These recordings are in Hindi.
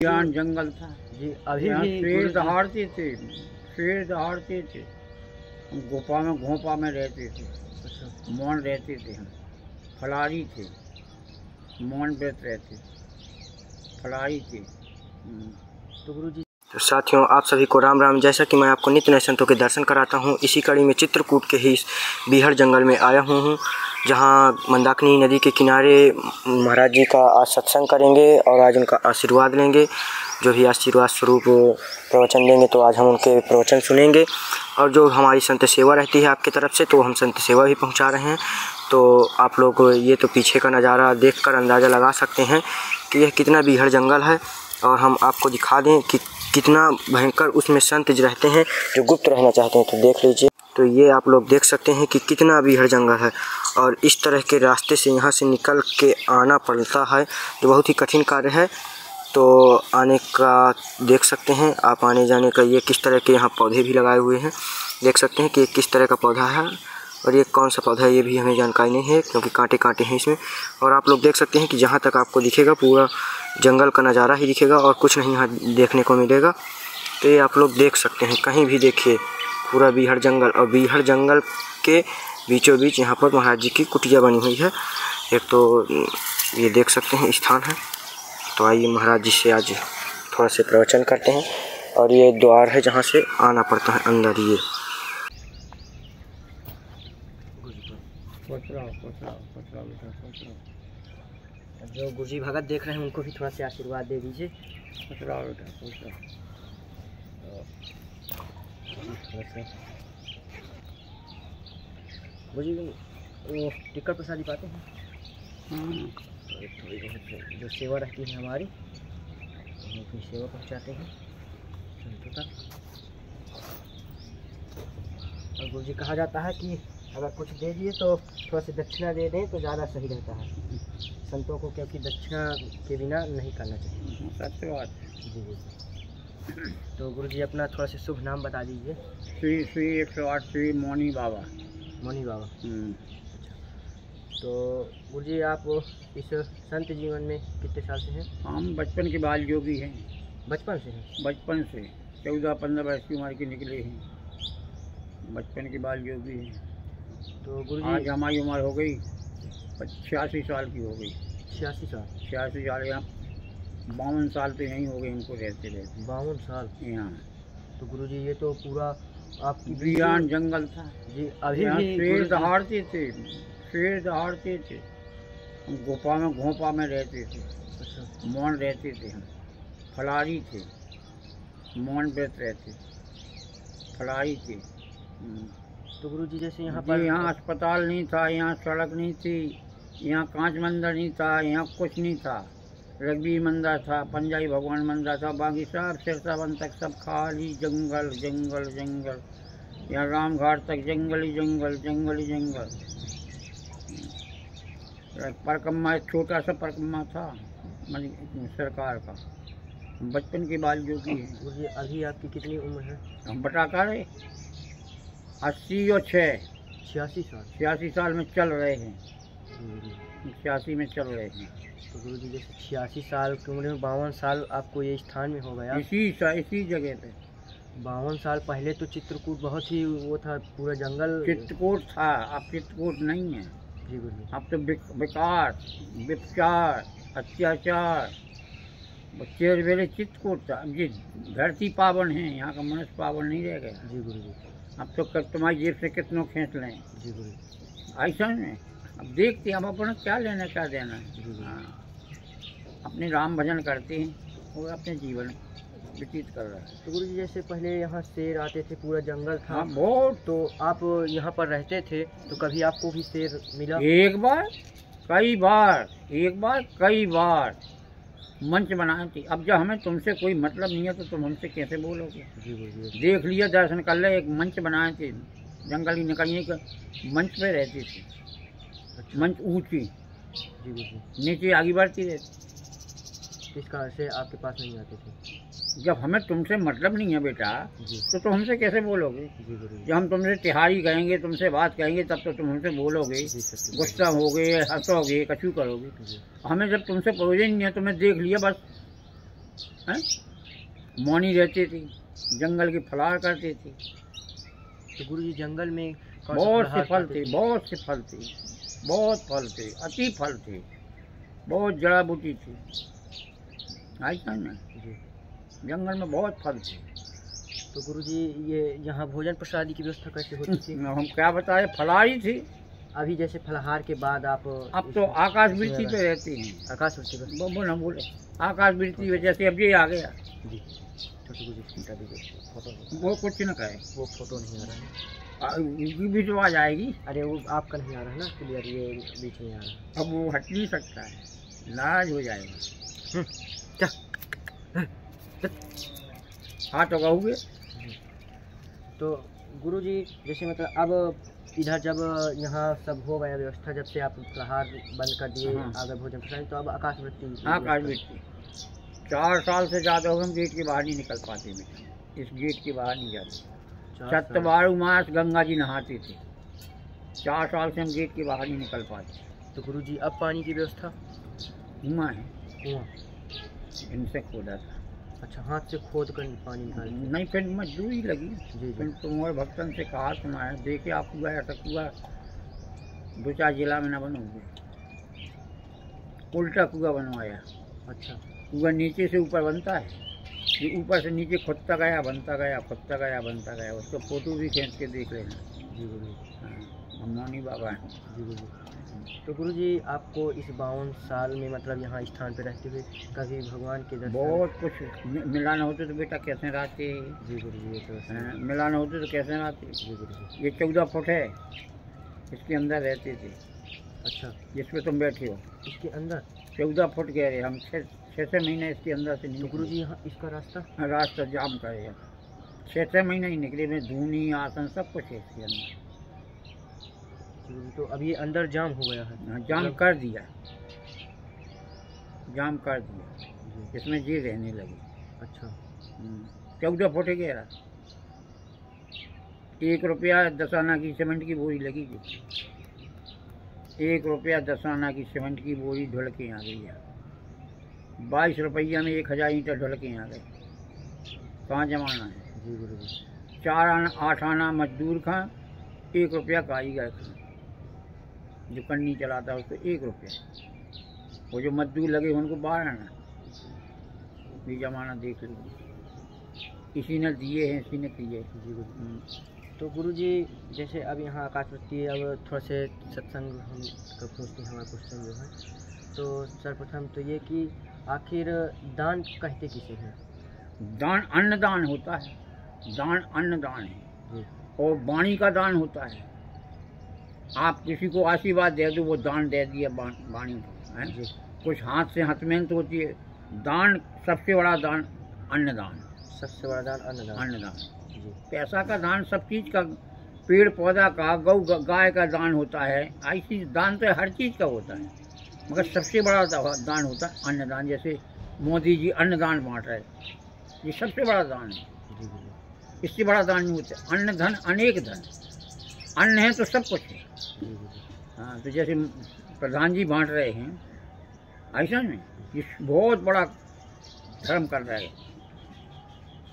ज्ञान जंगल था जी। अभी यहाँ भी शेर दहाड़ते थे, शेर दहाड़ते थे। हम गुफा में घोंपा में रहते थे। अच्छा। मौन रहते थे, हम फलारी थे, मौन व्रत रहते, फलारी थे। तो गुरु जी, तो साथियों आप सभी को राम राम। जैसा कि मैं आपको नित्य नए संतों के दर्शन कराता हूँ, इसी कड़ी में चित्रकूट के ही बीहड़ जंगल में आया हूँ, जहाँ मंदाकिनी नदी के किनारे महाराज जी का आज सत्संग करेंगे और आज उनका आशीर्वाद लेंगे। जो भी आशीर्वाद स्वरूप प्रवचन देंगे तो आज हम उनके प्रवचन सुनेंगे। और जो हमारी संत सेवा रहती है आपकी तरफ से, तो हम संत सेवा भी पहुँचा रहे हैं। तो आप लोग ये तो पीछे का नज़ारा देखकर अंदाज़ा लगा सकते हैं कि यह कितना बीहड़ जंगल है। और हम आपको दिखा दें कि कितना भयंकर उसमें संत रहते हैं जो गुप्त रहना चाहते हैं। तो देख लीजिए, तो ये आप लोग देख सकते हैं कि कितना बीहड़ जंगल है। और इस तरह के रास्ते से यहाँ से निकल के आना पड़ता है, जो बहुत ही कठिन कार्य है। तो आने का देख सकते हैं आप, आने जाने का ये किस तरह के यहाँ पौधे भी लगाए हुए हैं। देख सकते हैं कि किस तरह का पौधा है और ये कौन सा पौधा है ये भी हमें जानकारी नहीं है, क्योंकि कांटे कांटे हैं इसमें। और आप लोग देख सकते हैं कि जहाँ तक आपको दिखेगा पूरा जंगल का नज़ारा ही दिखेगा और कुछ नहीं यहाँ देखने को मिलेगा। तो ये आप लोग देख सकते हैं, कहीं भी देखिए पूरा बीहड़ जंगल। और बीहड़ जंगल के बीचों बीच यहाँ पर महाराज जी की कुटिया बनी हुई है। एक तो ये देख सकते हैं स्थान है। तो आइए महाराज जी से आज थोड़ा से प्रवचन करते हैं। और ये द्वार है जहाँ से आना पड़ता है अंदर। ये जो गुरुजी भगत देख रहे हैं उनको भी थोड़ा सा आशीर्वाद दे दीजिए। गुरुजी वो टिक्कर प्रसादी पाते हैं। थोड़ी बहुत जो सेवा रहती है हमारी, हम अपनी सेवा पहुंचाते हैं संतों तक। और गुरुजी कहा जाता है कि अगर कुछ दे दिए तो थोड़ा सा दक्षिणा दे दें तो ज़्यादा सही रहता है संतों को, क्योंकि दक्षिणा के बिना नहीं करना चाहिए। सत्य बात। जी जी। तो गुरुजी अपना थोड़ा सा शुभ नाम बता दीजिए। श्री श्री 108 श्री मौनी बाबा। मौनी बाबा। अच्छा। तो गुरुजी आप इस संत जीवन में कितने साल से हैं? हम बचपन के बाल योगी हैं। बचपन से हैं? बचपन से 14-15 वर्ष की उम्र के निकले हैं, बचपन के बाल योगी हैं। तो गुरुजी आज हमारी उम्र हो गई 86 साल की हो गई। 86 साल? 86 साल, यहाँ 52 साल तो यहीं हो गए हमको रहते रहते। 52 साल यहाँ। तो गुरुजी ये तो पूरा आपकी बीहड़ जंगल था जी। अभी भी शेर दहाड़ते थे, शेर दहाड़ते थे। हम गुफा में घोंपा में रहते थे। अच्छा। मौन रहते थे, हम फलारी थे, मौन व्रत रहते, फलारी थे। तो गुरुजी जैसे यहाँ पर यहाँ अस्पताल नहीं था, यहाँ सड़क नहीं थी, यहाँ कांच मंदिर नहीं था, यहाँ कुछ नहीं था। रघुवीर मंदिर था, पंजाबी भगवान मंदिर था, बाकी सब सिरसावन तक सब खाली जंगल जंगल जंगल। यहाँ राम घाट तक जंगल ही जंगल, जंगल ही जंगल। परिक्रमा एक छोटा सा परिक्रमा था सरकार का। बचपन के बाल योगी हैं। गुरुजी अभी आपकी कितनी उम्र है? हम बटाकर 80 और 6 86 साल। 86 साल में चल रहे हैं, 86 में चल रहे हैं। तो गुरुजी जैसे 86 साल की उम्र में 52 साल आपको ये स्थान में हो गया। इसी जगह पे 52 साल पहले तो चित्रकूट बहुत ही वो था, पूरा जंगल चित्रकूट था। अब चित्रकूट नहीं है जी गुरुजी। अब तो विकास, विचार, अत्याचार, चेर वेले चित्रकूट था। अब ये धरती पावन है, यहाँ का मनुष्य पावन नहीं रह गया। जी गुरुजी। अब तो तुम्हारी जेब से कितनों खींच लें। जी गुरुजी। ऐसा नहीं, अब देखते हैं हम अपना क्या लेना क्या देना है। हाँ, अपने राम भजन करते हैं और अपने जीवन व्यतीत कर रहे हैं। तो गुरुजी जैसे पहले यहाँ शेर आते थे, पूरा जंगल था। हाँ बहुत। तो आप यहाँ पर रहते थे तो कभी आपको भी शेर मिला? एक बार, कई बार, एक बार कई बार मंच बनाए थे। अब जब हमें तुमसे कोई मतलब नहीं है तो तुम हमसे कैसे बोलोगे? जी गुरुजी। देख लिया, दर्शन कर ले। एक मंच बनाए थे, जंगल ही निकलने का मंच पे रहती थी। अच्छा। मंच ऊँची, जी गुरुजी, नीचे आगे बढ़ती रहती। किस कारण से आपके पास नहीं आते थे? जब हमें तुमसे मतलब नहीं है बेटा तो तुम हमसे कैसे बोलोगे? जी गुरुजी। जब हम तुमसे तिहारी कहेंगे, तुमसे बात कहेंगे, तब तो तुम हमसे बोलोगे, गुस्सा होगे, हंसोगे, कछु करोगे। हमें जब तुमसे प्रयोजन नहीं है, तुम्हें देख लिया बस, हैं, मौनी रहते थे, जंगल के फलाहार करते थे। तो गुरुजी जंगल में बहुत से फल थे, बहुत से फल थे, बहुत फल थे, अति फल थे, बहुत जड़ा बूटी थी। ऐसा ना जी, जंगल में बहुत फल थे। तो गुरुजी ये यहाँ भोजन प्रसादी की व्यवस्था कैसे होती थी? हम क्या बताए, फलाहारी थी। अभी जैसे फलाहार के बाद आप अब तो आकाश वृत्ति पे रहती हैं। आकाश वृत्ति वो न बोले, आकाश वृत्ति वजह से अब ये आ गया जी। छोटे गुरुजी फोटो, वो कुछ न कहे, वो फोटो नहीं आ रहा है, भी तो आ जाएगी। अरे वो आपका नहीं आ रहा है ना क्लियर, ये बीच में आ रहा है। अब वो हट नहीं सकता है, नाराज हो जाएगा। क्या हाथ उगाओगे। तो गुरुजी जैसे मतलब अब इधर जब यहाँ सब हो गया व्यवस्था, जब से आप फलाहार बंद कर दिए, हाँ। आगे भोजन प्रसाद, तो अब आकाश वृत्ति। आकाश वृत्ति 4 साल से ज़्यादा हो, हम गेट के बाहर नहीं निकल पाते बेटा, इस गेट के बाहर नहीं जाते। 7 मास गंगा जी नहाते थे, 4 साल से हम गेट के बाहर नहीं निकल पाते। तो गुरुजी अब पानी की व्यवस्था कुआं है, कुआं, इनसे खोदा था। अच्छा, हाथ से खोद कर पानी निकाल नहीं, फिर मजदूरी लगी। जी फिर जी। तुम्हारे भक्तन से कहा सुना है, देखे आप कुआ ऐसा कुआ 2-4 जिला में न बनोगे, उल्टा कुआ बनवाया। अच्छा, कुआ नीचे से ऊपर बनता है, ये ऊपर से नीचे खुदता गया, बनता गया, खुदता गया, बनता गया। उसको फोटो भी खींच के देख लेना। जी गुरुजी। हाँ, हम मौनी बाबा हैं। जी गुरुजी। तो गुरुजी आपको इस 52 साल में मतलब यहाँ स्थान पे रहते हुए कभी भगवान के दर्शन? बहुत कुछ मिला न होते तो बेटा कैसे रहते। जी गुरुजी, ये तो हाँ, मिला न होते तो कैसे रहते। जी गुरुजी। ये 14 फुट है, इसके अंदर रहते थे। अच्छा, जिस पे तुम बैठे हो इसके अंदर 14 फुट कह रहे, हम 6 महीने इसके अंदर से नहीं तो निकले। गुरुजी यहाँ इसका रास्ता? हाँ, रास्ता जाम करे, 6 महीने ही निकले में, धूनी आसन सब कुछ है इसके अंदर। तो अब ये अंदर जाम हो गया है? हाँ, जाम कर दिया, जाम कर दिया, इसमें जी रहने लगी। अच्छा, 14 फुट कह रहा, 1 रुपया 10 आना की सीमेंट की बोरी लगी थी। 1 रुपया 10 आना की सीमेंट की बोरी ढुल के आ गई है। 22 रुपया में 1000 ईंटा ढुल के आ गए। कहाँ जमाना है। जी गुरुजी। 4 आना 8 आना मजदूर खा, 1 रुपया कारीगर खा, जो कन्नी चलाता है उसको 1 रुपया, वो जो मजदूर लगे उनको 12 आना। ये जमाना देख लीजिए, इसी ने दिए हैं, इसी ने किए। जी गुरुजी। तो गुरुजी जैसे अब यहाँ आकाश वृत्ति, अब थोड़ा से सत्संग हम का पूछते हैं, हमारा क्वेश्चन जो है, तो सर्वप्रथम तो ये कि आखिर दान कहते किसे हैं? दान अन्नदान होता है, दान अन्नदान है जी। और वाणी का दान होता है। आप किसी को आशीर्वाद दे दो, वो दान दे दिया वाणी को, है। कुछ हाथ से हथमेंत होती है। दान सबसे बड़ा दान अन्नदान, सबसे बड़ा दान अन्नदान। अन्नदान जी। पैसा का दान सब चीज़ का, पेड़ पौधा का, गौ गाय का दान होता है। ऐसी दान तो हर चीज़ का होता है, मगर सबसे बड़ा दान होता है अन्नदान। जैसे मोदी जी अन्नदान बांट रहे, ये सबसे बड़ा दान है। जी गुरुजी। इससे बड़ा दान नहीं होता। अन्न धन अनेक धन, अन्न है तो सब कुछ है। जी गुरुजी। हाँ, तो जैसे प्रधान जी बांट रहे हैं, ऐसा नहीं, ये बहुत बड़ा धर्म कर रहे हैं।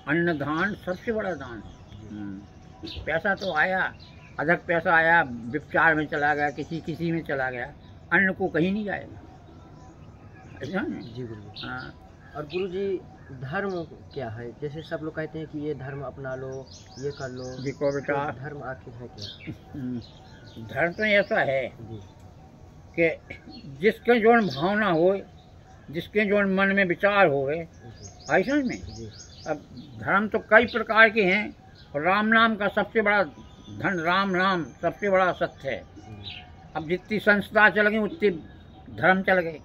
अन्नदान सबसे बड़ा दान है। पैसा तो आया, अधिक पैसा आया, विचार में चला गया, किसी में चला गया, अन्न को कहीं नहीं जाएगा, ऐसा नहीं। जी गुरुजी। हाँ, और गुरुजी धर्म क्या है? जैसे सब लोग कहते हैं कि ये धर्म अपना लो, ये कर लो, देखो बेटा, तो धर्म आखिर है क्या? धर्म तो ऐसा है जी। कि जिसके जो भावना हो, जिसके जो मन में विचार हो, ऐसा में। जी। अब धर्म तो कई प्रकार के हैं, और राम नाम का सबसे बड़ा धन, राम नाम सबसे बड़ा सत्य है। अब जितनी संस्था चल गई उतनी धर्म चल गए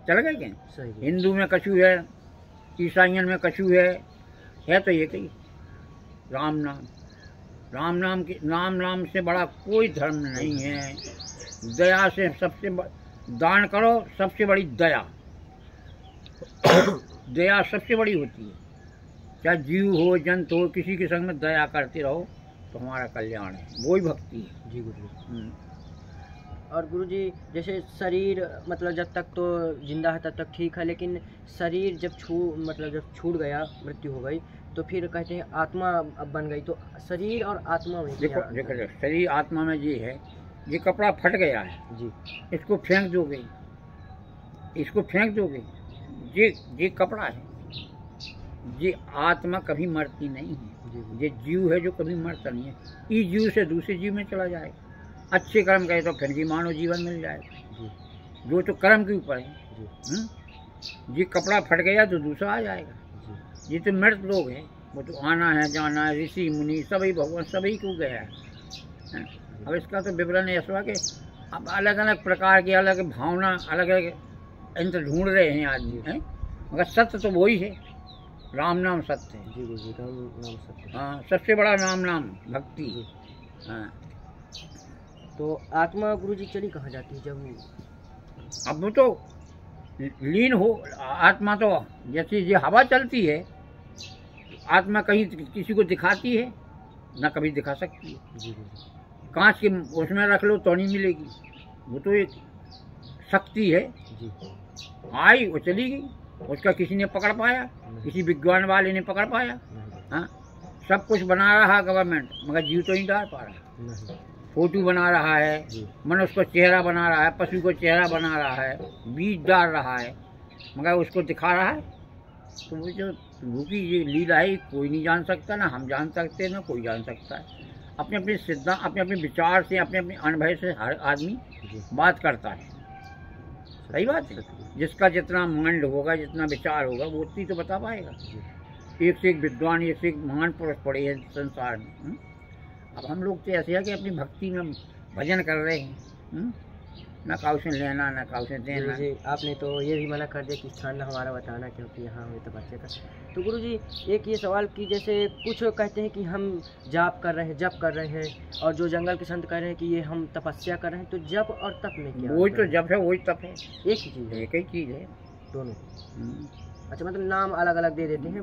क्या? सही। हिंदू में कछु है, ईसाइयन में कछु है तो ये कही राम नाम। राम नाम के नाम से बड़ा कोई धर्म नहीं है। दया से सबसे दान करो, सबसे बड़ी दया दया सबसे बड़ी होती है। चाहे जीव हो, जंतु हो, किसी के संग में दया करते रहो तो हमारा कल्याण है, वही भक्ति है। जी गुरुजी। और गुरुजी जैसे शरीर मतलब जब तक तो जिंदा है तब तक ठीक है, लेकिन शरीर जब जब छूट गया, मृत्यु हो गई, तो फिर कहते हैं आत्मा अब बन गई। तो शरीर और आत्मा में देखो शरीर आत्मा में ये है, ये कपड़ा फट गया है जी, इसको फेंक दोगे, इसको फेंक दोगे, ये कपड़ा है, ये आत्मा कभी मरती नहीं है। ये जीव है जो कभी मरता नहीं है। इस जीव से दूसरे जीव में चला जाएगा, अच्छे कर्म करे तो फिर भी मानव जीवन मिल जाएगा, जो तो कर्म के ऊपर है। ये कपड़ा फट गया तो दूसरा आ जाएगा। ये तो मृत लोग हैं, वो तो आना है जाना है, ऋषि मुनि सभी भगवान सभी को गया है। अब इसका तो विवरण ऐसा है कि अब अलग अलग प्रकार की अलग भावना अलग अलग यंत्र ढूंढ रहे हैं आदमी हैं, मगर सत्य तो वही है, राम नाम सत्य है। जी गुरुजी, राम नाम सत्य। हाँ, सबसे बड़ा नाम भक्ति। हाँ, तो आत्मा गुरुजी चली कहाँ जाती है जब? अब वो तो लीन हो, आत्मा तो जैसे ये हवा चलती है, आत्मा कहीं किसी को दिखाती है ना, कभी दिखा सकती है। जी कांच के उसमें रख लो तो नहीं मिलेगी, वो तो एक शक्ति है जी। आई वो चली गई, उसका किसी ने पकड़ पाया, किसी विज्ञान वाले ने पकड़ पाया? हाँ, सब कुछ बना रहा गवर्नमेंट, मगर जीव तो नहीं डाल पा रहा। फोटो बना रहा है, मनुष्य को चेहरा बना रहा है, पशु को चेहरा बना रहा है, बीज डाल रहा है, मगर उसको दिखा रहा है। तो वो जो प्रभु की ये लीला है, कोई नहीं जान सकता, ना हम जान सकते, ना कोई जान सकता है। अपने अपने सिद्धांत, अपने अपने विचार से, अपने अपने अनुभव से हर आदमी बात करता है। सही बात है, जिसका जितना माइंड होगा, जितना विचार होगा, वो उतनी तो बता पाएगा। एक से एक विद्वान, एक से एक महान पुरुष पड़े हैं संसार में। अब हम लोग तो ऐसे है कि अपनी भक्ति में भजन कर रहे हैं, ना काउ से लेना ना काउ से देना। आपने तो ये भी मना कर दिया कि स्थान ना हमारा बताना, क्योंकि यहाँ हुए तो बच्चे का। तो गुरुजी एक ये सवाल कि जैसे कुछ कहते हैं कि हम जप कर रहे हैं, और जो जंगल के संत कह रहे हैं कि ये हम तपस्या कर रहे हैं, तो जप और तप में क्या? वही तो जप है, वही तप है, एक ही चीज़ है, एक ही चीज़ है दोनों। अच्छा, मतलब नाम अलग अलग दे देते हैं?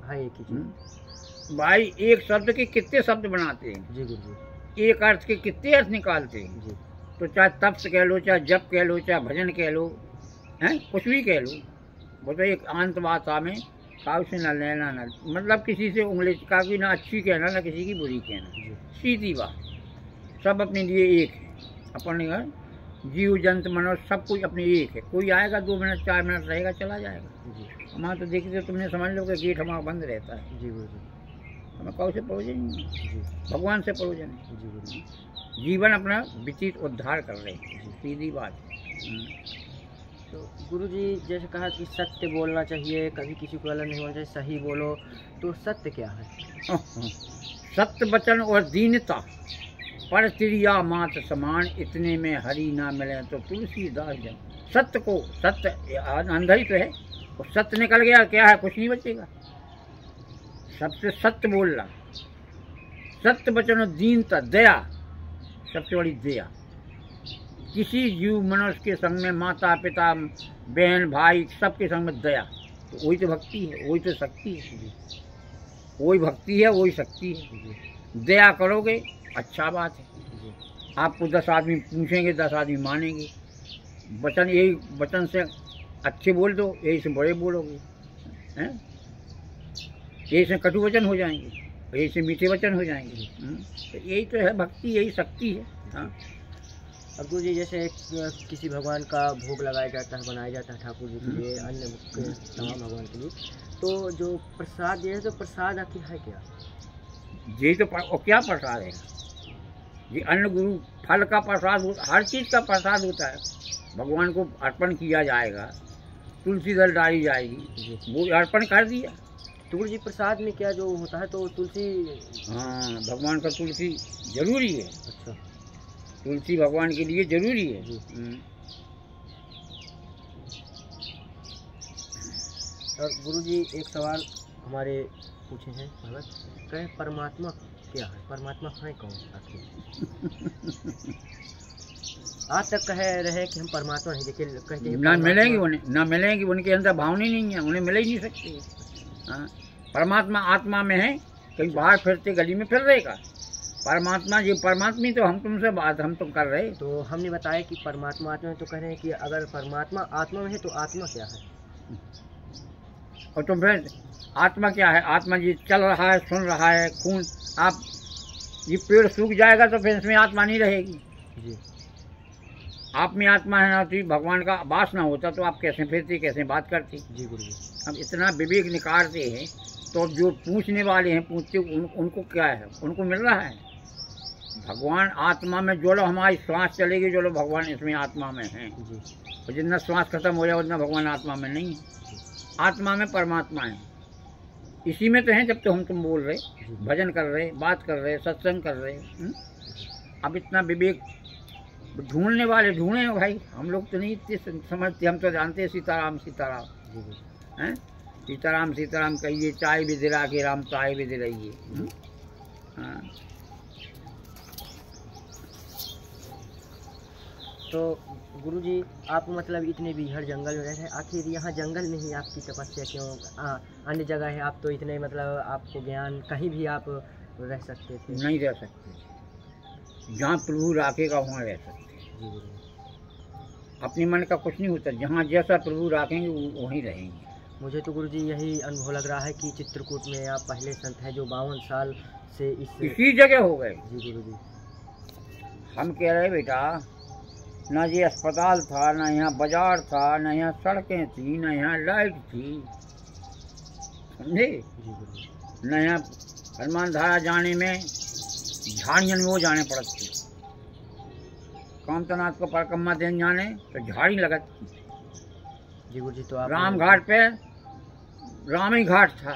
हाँ, एक ही चीज़। भाई एक शब्द के कितने शब्द बनाते हैं जी गुरुजी, एक अर्थ के कितने अर्थ निकालते हैं जी। तो चाहे तप कह लो, चाहे जप कह लो, चाहे भजन कह लो, हैं कुछ भी कह लो, वो तो एक अंत भाषा में काउ से न लेना न, मतलब किसी से उंगली का भी ना अच्छी कहना ना किसी की बुरी कहना, सीधी बात। सब अपने लिए एक है, अपने जीव जंतु मनुष्य सब कुछ अपने एक है। कोई आएगा 2 मिनट 4 मिनट रहेगा चला जाएगा। हमारा तो देखिए तुमने समझ लो कि गेट हमारा बंद रहता है जी। हमें काउ से परोजन नहीं, भगवान से परोजन है। जीवन अपना व्यतीत उद्धार कर रहे हैं, सीधी बात है। तो गुरुजी जैसे कहा कि सत्य बोलना चाहिए, कभी किसी को गलत नहीं बोलना चाहिए, सही बोलो, तो सत्य क्या है? सत्य वचन और दीनता, पर त्रिया मात समान, इतने में हरि ना मिले तो तुलसीदास जन। सत्य को, सत्य अंधा ही तो है, और सत्य निकल गया क्या है, कुछ नहीं बचेगा। सबसे सत्य बोलना, सत्य वचन और दीनता, दया, सबसे बड़ी दया। किसी जीव मनुष्य के संग में, माता पिता बहन भाई सबके संग में दया, तो वही तो भक्ति है, वही तो शक्ति है। वही भक्ति है, वही शक्ति है। दया करोगे अच्छा बात है, आपको 10 आदमी पूछेंगे, 10 आदमी मानेंगे। वचन, यही वचन से अच्छे बोल दो, यही से बड़े बोलोगे, हैं यही से कटु वचन हो जाएंगे, यही से मीठे वचन हो जाएंगे। तो यही तो है भक्ति, यही शक्ति है। हाँ, अब गुरु जी जैसे किसी भगवान का भोग लगाया जाता है, बनाया जाता है ठाकुर जी के लिए, अन्य तमाम भगवान के लिए, तो जो प्रसाद ये है, तो प्रसाद आखिर है क्या? ये तो क्या प्रसाद है? ये अन्न गुरु फल का प्रसाद, हर चीज़ का प्रसाद होता है। भगवान को अर्पण किया जाएगा, तुलसी दल डाली जाएगी, वो अर्पण कर दिया। तो गुरु जी प्रसाद में क्या जो होता है, तो तुलसी? हाँ, भगवान का तुलसी जरूरी है। अच्छा, तुलसी भगवान के लिए जरूरी है। और गुरु जी एक सवाल हमारे पूछे हैं भगत, कहे परमात्मा क्या है, परमात्मा है कौन आखिर? आज तक कह रहे कि हम परमात्मा नहीं देखे, कहते हैं ना मिलेंगे उन्हें, ना मिलेंगे, उनके अंदर भावना नहीं है, उन्हें मिल ही नहीं सकती। हाँ, परमात्मा आत्मा में है, कहीं बाहर फिरते गली में फिर रहेगा, परमात्मा जी, परमात्मा तो हम तुमसे बात हम तुम कर रहे। तो हमने बताया कि परमात्मा आत्मा है, तो कह रहे हैं कि अगर परमात्मा आत्मा में है तो आत्मा क्या है? और तुम फिर आत्मा क्या है? आत्मा जी चल रहा है, सुन रहा है, खून। आप ये पेड़ सूख जाएगा तो फिर इसमें आत्मा नहीं रहेगी जी। आप में आत्मा है ना, तो भगवान का वास ना होता तो आप कैसे फिरती, कैसे बात करती? जी गुरु जी। अब इतना विवेक निकालते हैं तो जो पूछने वाले हैं पूछते उनको क्या है? उनको मिल रहा है भगवान आत्मा में। जो लोग हमारी श्वास चलेगी, जो लोग भगवान इसमें आत्मा में हैं जी। और जितना श्वास खत्म हो जाए उतना भगवान आत्मा में नहीं है। आत्मा में परमात्मा है, इसी में तो हैं। जब तो हम तुम बोल रहे, भजन कर रहे, बात कर रहे, सत्संग कर रहे। अब इतना विवेक ढूंढने वाले ढूंढे हैं भाई, हम लोग तो नहीं इतने समझते। हम तो जानते हैं सीताराम सीताराम हैं, सीताराम सीताराम कहिए, चाय भी दिला के राम चाय भी दिलाइए। हाँ। तो गुरुजी, आप मतलब इतने बीहड़ जंगल में रहते हैं, आखिर यहाँ जंगल में ही आपकी तपस्या क्यों? अन्य जगह है आप तो इतने मतलब आपको ज्ञान, कहीं भी आप रह सकते थे। नहीं रह सकते, जहाँ प्रभु राखेगा वहाँ रह सकते। अपने मन का कुछ नहीं होता, जहाँ जैसा प्रभु राखेंगे वहीं रहेंगे। मुझे तो गुरुजी यही अनुभव लग रहा है कि चित्रकूट में आप पहले संत हैं जो 52 साल से इसी जगह हो गए। जी गुरुजी। हम कह रहे बेटा, ना ये अस्पताल था, ना यहाँ बाजार था, ना यहाँ सड़कें थी, ना यहाँ लाइट थी, समझे? ना यहाँ हनुमान धारा जाने में झाड़ियों में वो जाने पड़ती, कामतनाथ को परिक्रमा देने जाने तो झाड़ी लगती। जी गुरुजी। तो आप राम घाट पे रामी घाट था,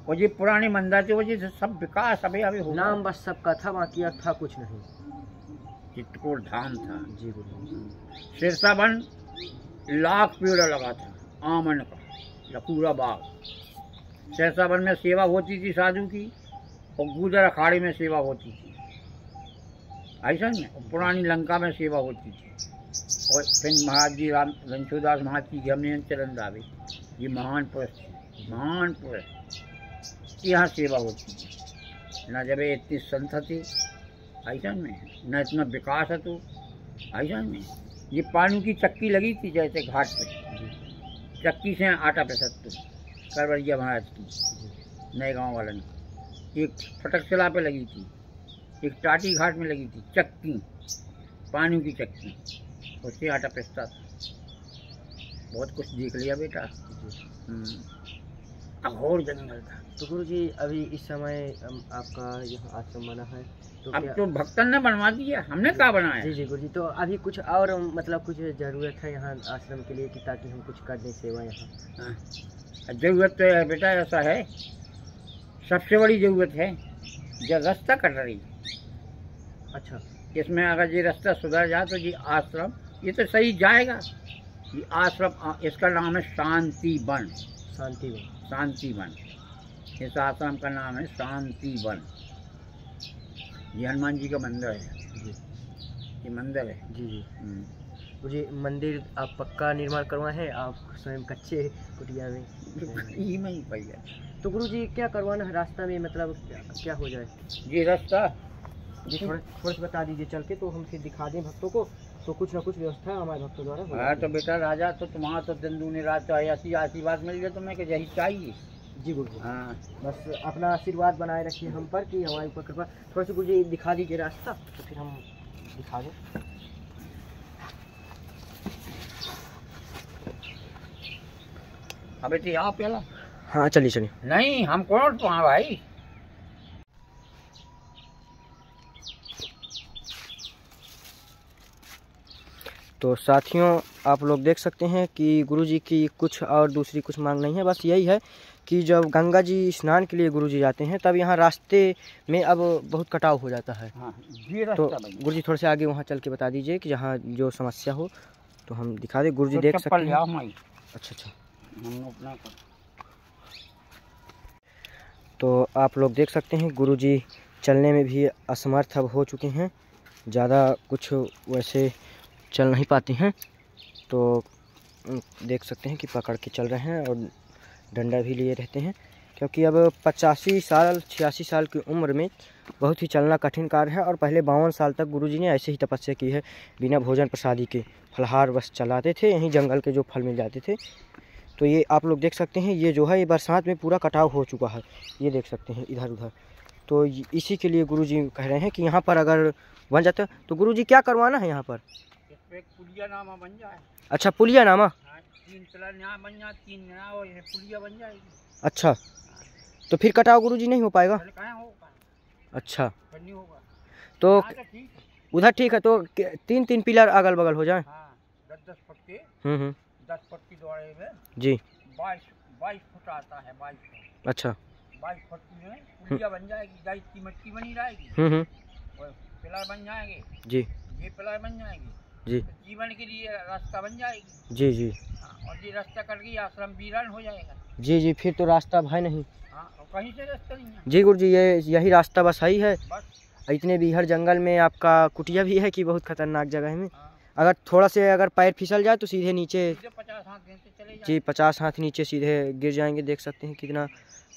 वो जी पुरानी मंदिर थी, वो जी सब विकास अभी हो नाम बस सबका था, बाकी था कुछ नहीं। चित्रकूट धाम था। जी गुरु। सिरसावन लाख पेड़ लगा था आमन का, लपूरा बाग। सिरसावन में सेवा होती थी साधु की, और गुजर अखाड़े में सेवा होती थी, ऐसा में पुरानी लंका में सेवा होती थी। और फिर महाराज जी राम रणछोड़दास महाराज की हमने चरण दावे, ये महान पुरुष थे, महान पुरुष। यहाँ सेवा होती थी न, जब इतनी संत थे ऐसा में, न इतना विकास है तो ऐसा में। ये पानी की चक्की लगी थी जैसे घाट पे, चक्की से आटा पिसत करवरिया महाराज की, नए गांव वाले ने। एक फटकचला पे लगी थी, एक टाटी घाट में लगी थी चक्की, पानी की चक्की, उससे आटा पिसता था। बहुत कुछ देख लिया बेटा। अघोर जंगल था। तो गुरुजी, अभी इस समय आपका यहाँ आश्रम बना है, तो अब तो भक्तन ने बनवा दिया, हमने क्या बनाया? जी जी गुरुजी। तो अभी कुछ और मतलब कुछ ज़रूरत है यहाँ आश्रम के लिए कि ताकि हम कुछ कर दें सेवा यहाँ? ज़रूरत तो है बेटा, ऐसा है, सबसे बड़ी ज़रूरत है जो रास्ता कट रही। अच्छा। इसमें अगर ये रास्ता सुधर जाए तो ये आश्रम ये तो सही जाएगा। ये आश्रम, इसका नाम है शांति वन। शांति वन। शांति वन। इस आश्रम का नाम है शांति वन। ये हनुमान जी का मंदिर है जी, ये मंदिर है जी जी। मुझे मंदिर आप पक्का निर्माण करवाए हैं, आप स्वयं कच्चे कुटिया में ही नहीं भैया। तो गुरुजी क्या करवाना है रास्ता में, मतलब क्या हो जाए? ये रास्ता जी थोड़ा सा बता दीजिए चल के, तो हम फिर दिखा दें भक्तों को, तो कुछ ना कुछ व्यवस्था हमारे भक्तों द्वारा। हाँ तो बेटा राजा, तो तुम्हारा तो दिन दूनी रात तो ऐसी आशीर्वाद मिल जाए तुम्हें कि यही चाहिए। जी गुरु। हाँ, बस अपना आशीर्वाद बनाए रखिए हम पर कि हमारे ऊपर कृपा। थोड़ा सा गुरुजी दिखा दीजिए रास्ता, तो फिर हम दिखा दें। अब बेटी आप पहला। हाँ चलिए चलिए। नहीं हम कौन वहाँ भाई। तो साथियों, आप लोग देख सकते हैं कि गुरुजी की कुछ और दूसरी कुछ मांग नहीं है, बस यही है कि जब गंगा जी स्नान के लिए गुरुजी जाते हैं तब यहाँ रास्ते में अब बहुत कटाव हो जाता है। हाँ, ये तो गुरुजी थोड़े से आगे वहाँ चल के बता दीजिए कि जहाँ जो समस्या हो तो हम दिखा दें। गुरुजी देख सकते हैं। अच्छा। तो आप लोग देख सकते हैं गुरुजी चलने में भी असमर्थ अब हो चुके हैं, ज़्यादा कुछ वैसे चल नहीं पाती हैं। तो देख सकते हैं कि पकड़ के चल रहे हैं और डंडा भी लिए रहते हैं। क्योंकि अब 85 साल 86 साल की उम्र में बहुत ही चलना कठिन कार्य है। और पहले 52 साल तक गुरुजी ने ऐसे ही तपस्या की है, बिना भोजन प्रसादी के फलहार बस चलाते थे, यहीं जंगल के जो फल मिल जाते थे। तो ये आप लोग देख सकते हैं, ये जो है ये बरसात में पूरा कटाव हो चुका है, ये देख सकते हैं इधर उधर। तो इसी के लिए गुरुजी कह रहे हैं कि यहाँ पर अगर बन जाता तो गुरुजी क्या करवाना है यहाँ पर? पुलियानामा बन जाए। अच्छा, पुलियानामा। 3 पिलर यहाँ बन जाए, 3 पुलिया बन जाएगी। अच्छा, तो फिर कटाव गुरुजी नहीं हो पाएगा? अच्छा, नहीं होगा। तो उधर ठीक है, तो 3-3 पिलर अगल बगल हो जाए। 10-10 फुट के 10 फुट की दौड़े में जी 22 फुट आता है। 22 फुट। अच्छा, 22 फुट में पुलिया बन जाएगी, गाइस की मट्टी बनी रहेगी। पिलर बन जाएंगे जी, ये पिलर बन जाएंगे जी, तो जीवन के लिए रास्ता बन जाएगी। जी जी। और ये रास्ता कट गई आश्रम वीरान हो जाएगा। जी जी, फिर तो रास्ता है नहीं। और कहीं से रास्ता नहीं है। जी गुरुजी, ये यही रास्ता बस ही है। बस इतने बीहड़ जंगल में आपका कुटिया भी है कि बहुत खतरनाक जगह है में। अगर थोड़ा से अगर पैर फिसल जाए तो सीधे नीचे 50 हाथ नीचे चले जाए। जी 50 हाथ नीचे सीधे गिर जाएंगे। देख सकते हैं कितना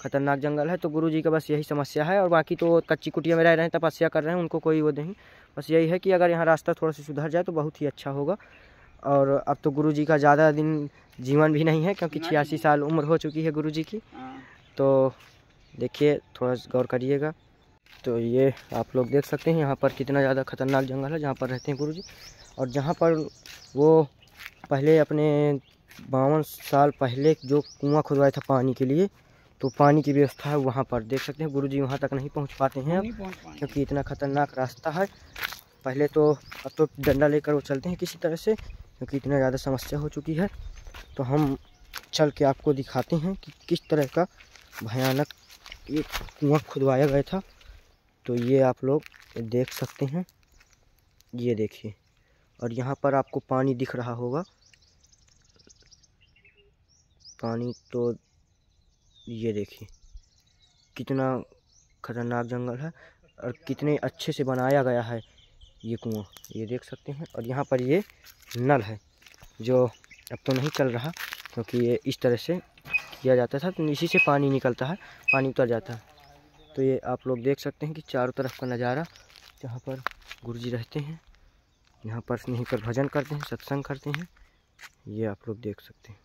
खतरनाक जंगल है। तो गुरुजी का बस यही समस्या है, और बाकी तो कच्ची कुटिया में रह रहे हैं, तपस्या कर रहे हैं, उनको कोई वो नहीं। बस यही है कि अगर यहाँ रास्ता थोड़ा सा सुधर जाए तो बहुत ही अच्छा होगा। और अब तो गुरुजी का ज़्यादा दिन जीवन भी नहीं है, क्योंकि 86 साल उम्र हो चुकी है गुरुजी की। तो देखिए, थोड़ा गौर करिएगा। तो ये आप लोग देख सकते हैं यहाँ पर कितना ज़्यादा खतरनाक जंगल है जहाँ पर रहते हैं गुरुजी। और जहाँ पर वो पहले अपने 52 साल पहले जो कुआं खुदवाया था पानी के लिए, तो पानी की व्यवस्था है वहाँ पर। देख सकते हैं गुरुजी वहाँ तक नहीं पहुँच पाते हैं क्योंकि इतना खतरनाक रास्ता है। पहले तो अब तो डंडा लेकर वो चलते हैं किसी तरह से, क्योंकि इतना ज़्यादा समस्या हो चुकी है। तो हम चल के आपको दिखाते हैं कि किस तरह का भयानक ये कुआं खुदवाया गया था। तो ये आप लोग देख सकते हैं, ये देखिए। और यहाँ पर आपको पानी दिख रहा होगा, पानी तो ये देखिए कितना खतरनाक जंगल है और कितने अच्छे से बनाया गया है ये कुआं, ये देख सकते हैं। और यहाँ पर ये नल है जो अब तो नहीं चल रहा, क्योंकि ये इस तरह से किया जाता था, तो इसी से पानी निकलता है, पानी उतर जाता है। तो ये आप लोग देख सकते हैं कि चारों तरफ का नज़ारा, जहाँ पर गुरुजी रहते हैं, यहाँ पर यहीं पर भजन करते हैं, सत्संग करते हैं, ये आप लोग देख सकते हैं।